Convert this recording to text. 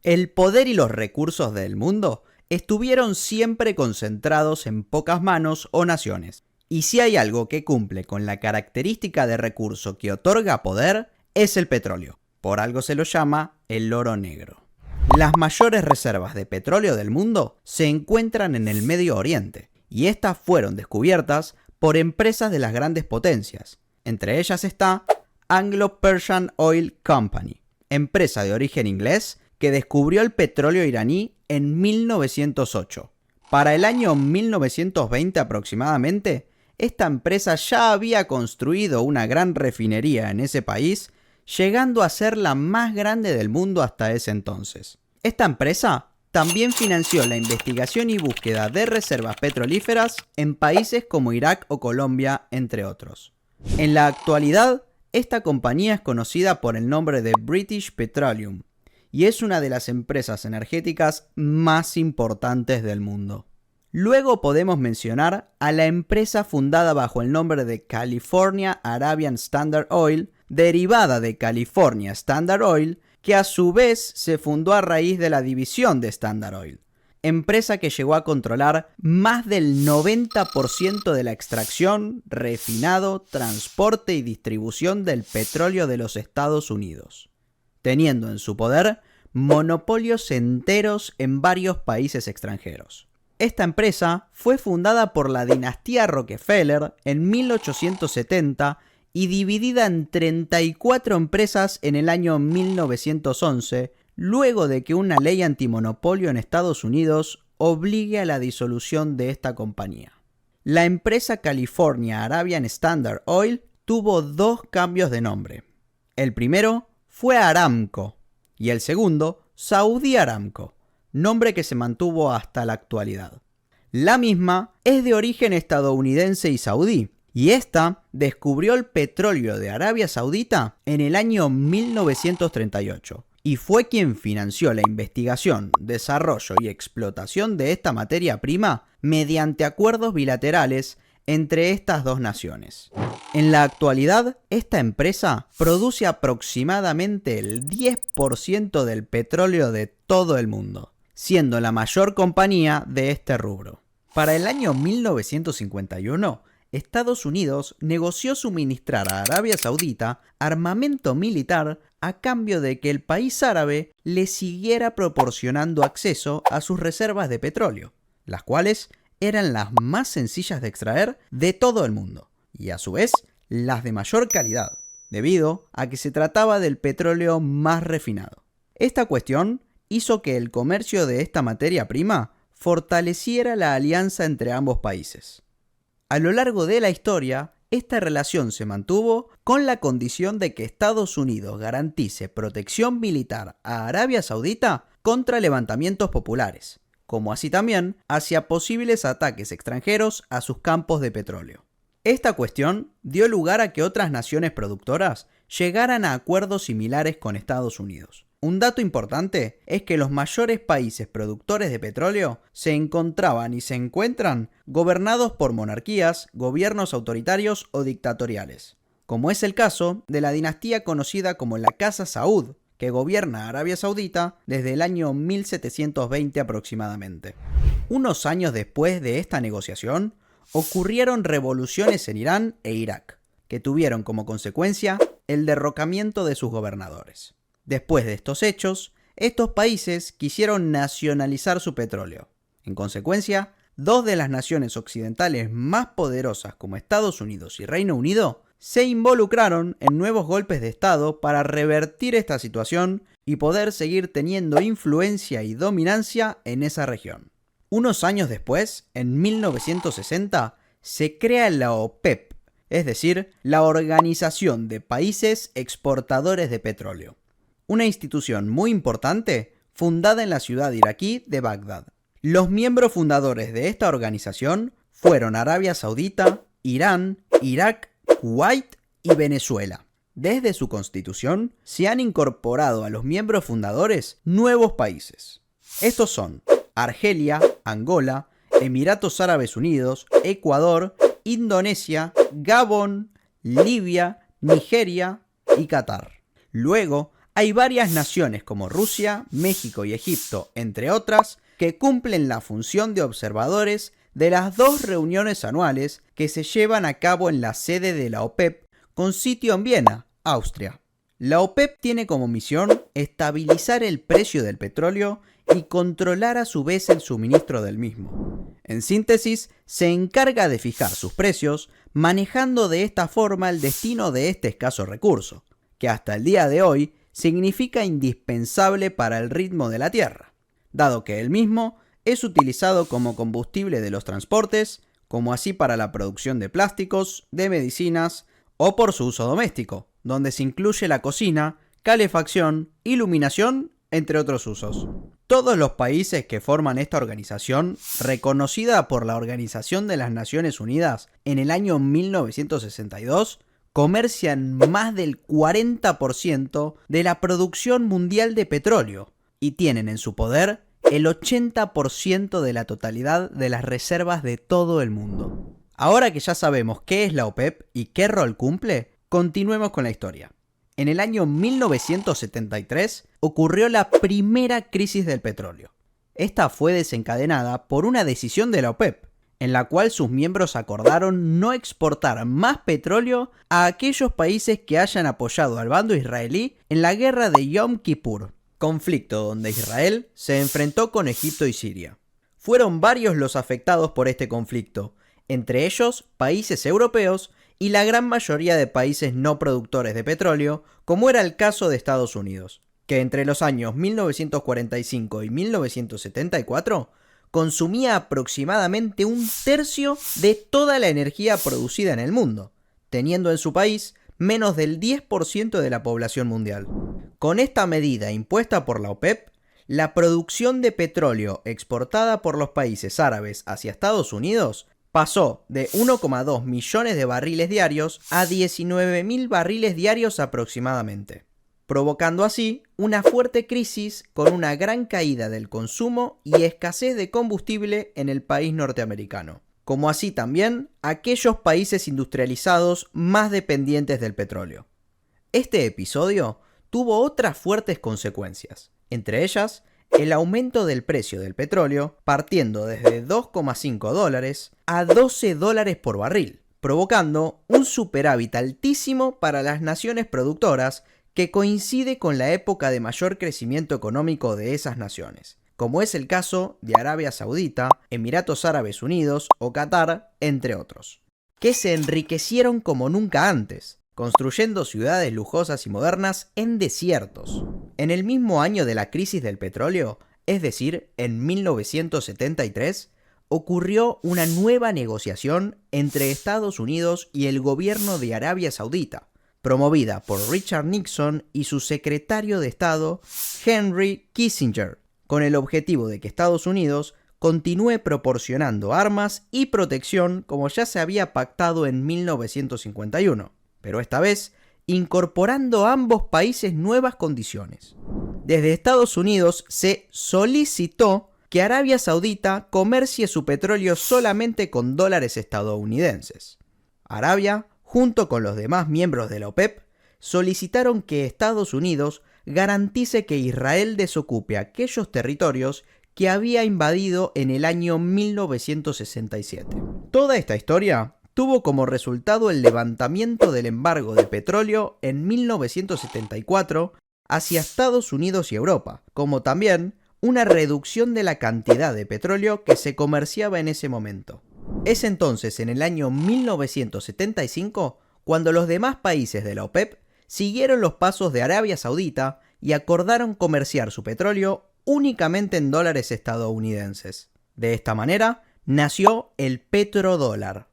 El poder y los recursos del mundo estuvieron siempre concentrados en pocas manos o naciones. Y si hay algo que cumple con la característica de recurso que otorga poder, es el petróleo. Por algo se lo llama el oro negro. Las mayores reservas de petróleo del mundo se encuentran en el Medio Oriente, y estas fueron descubiertas por empresas de las grandes potencias. Entre ellas está Anglo-Persian Oil Company, empresa de origen inglés que descubrió el petróleo iraní en 1908. Para el año 1920 aproximadamente, esta empresa ya había construido una gran refinería en ese país, llegando a ser la más grande del mundo hasta ese entonces. Esta empresa también financió la investigación y búsqueda de reservas petrolíferas en países como Irak o Colombia, entre otros. En la actualidad, esta compañía es conocida por el nombre de British Petroleum y es una de las empresas energéticas más importantes del mundo. Luego podemos mencionar a la empresa fundada bajo el nombre de California Arabian Standard Oil, derivada de California Standard Oil, que a su vez se fundó a raíz de la división de Standard Oil, empresa que llegó a controlar más del 90% de la extracción, refinado, transporte y distribución del petróleo de los Estados Unidos, teniendo en su poder monopolios enteros en varios países extranjeros. Esta empresa fue fundada por la dinastía Rockefeller en 1870 y dividida en 34 empresas en el año 1911, luego de que una ley antimonopolio en Estados Unidos obligue a la disolución de esta compañía. La empresa California Arabian Standard Oil tuvo dos cambios de nombre. El primero fue Aramco y el segundo Saudi Aramco, nombre que se mantuvo hasta la actualidad. La misma es de origen estadounidense y saudí, y esta descubrió el petróleo de Arabia Saudita en el año 1938, y fue quien financió la investigación, desarrollo y explotación de esta materia prima mediante acuerdos bilaterales entre estas dos naciones. En la actualidad, esta empresa produce aproximadamente el 10% del petróleo de todo el mundo, siendo la mayor compañía de este rubro. Para el año 1951, Estados Unidos negoció suministrar a Arabia Saudita armamento militar a cambio de que el país árabe le siguiera proporcionando acceso a sus reservas de petróleo, las cuales eran las más sencillas de extraer de todo el mundo, y a su vez las de mayor calidad, debido a que se trataba del petróleo más refinado. Esta cuestión hizo que el comercio de esta materia prima fortaleciera la alianza entre ambos países. A lo largo de la historia, esta relación se mantuvo con la condición de que Estados Unidos garantice protección militar a Arabia Saudita contra levantamientos populares, como así también hacia posibles ataques extranjeros a sus campos de petróleo. Esta cuestión dio lugar a que otras naciones productoras llegaran a acuerdos similares con Estados Unidos. Un dato importante es que los mayores países productores de petróleo se encontraban y se encuentran gobernados por monarquías, gobiernos autoritarios o dictatoriales, como es el caso de la dinastía conocida como la Casa Saud, que gobierna Arabia Saudita desde el año 1720 aproximadamente. Unos años después de esta negociación, ocurrieron revoluciones en Irán e Irak, que tuvieron como consecuencia el derrocamiento de sus gobernadores. Después de estos hechos, estos países quisieron nacionalizar su petróleo. En consecuencia, dos de las naciones occidentales más poderosas como Estados Unidos y Reino Unido se involucraron en nuevos golpes de Estado para revertir esta situación y poder seguir teniendo influencia y dominancia en esa región. Unos años después, en 1960, se crea la OPEP, es decir, la Organización de Países Exportadores de Petróleo, una institución muy importante fundada en la ciudad iraquí de Bagdad. Los miembros fundadores de esta organización fueron Arabia Saudita, Irán, Irak, Kuwait y Venezuela. Desde su constitución se han incorporado a los miembros fundadores nuevos países. Estos son Argelia, Angola, Emiratos Árabes Unidos, Ecuador, Indonesia, Gabón, Libia, Nigeria y Qatar. Luego, Hay varias naciones como Rusia, México y Egipto, entre otras, que cumplen la función de observadores de las 2 reuniones anuales que se llevan a cabo en la sede de la OPEP, con sitio en Viena, Austria. La OPEP tiene como misión estabilizar el precio del petróleo y controlar a su vez el suministro del mismo. En síntesis, se encarga de fijar sus precios, manejando de esta forma el destino de este escaso recurso, que hasta el día de hoy significa indispensable para el ritmo de la Tierra, dado que el mismo es utilizado como combustible de los transportes, como así para la producción de plásticos, de medicinas o por su uso doméstico, donde se incluye la cocina, calefacción, iluminación, entre otros usos. Todos los países que forman esta organización, reconocida por la Organización de las Naciones Unidas en el año 1962, comercian más del 40% de la producción mundial de petróleo y tienen en su poder el 80% de la totalidad de las reservas de todo el mundo. Ahora que ya sabemos qué es la OPEP y qué rol cumple, continuemos con la historia. En el año 1973 ocurrió la primera crisis del petróleo. Esta fue desencadenada por una decisión de la OPEP, en la cual sus miembros acordaron no exportar más petróleo a aquellos países que hayan apoyado al bando israelí en la guerra de Yom Kippur, conflicto donde Israel se enfrentó con Egipto y Siria. Fueron varios los afectados por este conflicto, entre ellos países europeos y la gran mayoría de países no productores de petróleo, como era el caso de Estados Unidos, que entre los años 1945 y 1974 consumía aproximadamente 1/3 de toda la energía producida en el mundo, teniendo en su país menos del 10% de la población mundial. Con esta medida impuesta por la OPEP, la producción de petróleo exportada por los países árabes hacia Estados Unidos pasó de 1,2 millones de barriles diarios a 19.000 barriles diarios aproximadamente, provocando así una fuerte crisis con una gran caída del consumo y escasez de combustible en el país norteamericano, como así también aquellos países industrializados más dependientes del petróleo. Este episodio tuvo otras fuertes consecuencias, entre ellas el aumento del precio del petróleo partiendo desde $2,5 a $12 por barril, provocando un superávit altísimo para las naciones productoras que coincide con la época de mayor crecimiento económico de esas naciones, como es el caso de Arabia Saudita, Emiratos Árabes Unidos o Qatar, entre otros, que se enriquecieron como nunca antes, construyendo ciudades lujosas y modernas en desiertos. En el mismo año de la crisis del petróleo, es decir, en 1973, ocurrió una nueva negociación entre Estados Unidos y el gobierno de Arabia Saudita, promovida por Richard Nixon y su secretario de Estado, Henry Kissinger, con el objetivo de que Estados Unidos continúe proporcionando armas y protección como ya se había pactado en 1951, pero esta vez incorporando a ambos países nuevas condiciones. Desde Estados Unidos se solicitó que Arabia Saudita comercie su petróleo solamente con dólares estadounidenses. Arabia, junto con los demás miembros de la OPEP, solicitaron que Estados Unidos garantice que Israel desocupe aquellos territorios que había invadido en el año 1967. Toda esta historia tuvo como resultado el levantamiento del embargo de petróleo en 1974 hacia Estados Unidos y Europa, como también una reducción de la cantidad de petróleo que se comerciaba en ese momento. Es entonces en el año 1975 cuando los demás países de la OPEP siguieron los pasos de Arabia Saudita y acordaron comerciar su petróleo únicamente en dólares estadounidenses. De esta manera nació el petrodólar.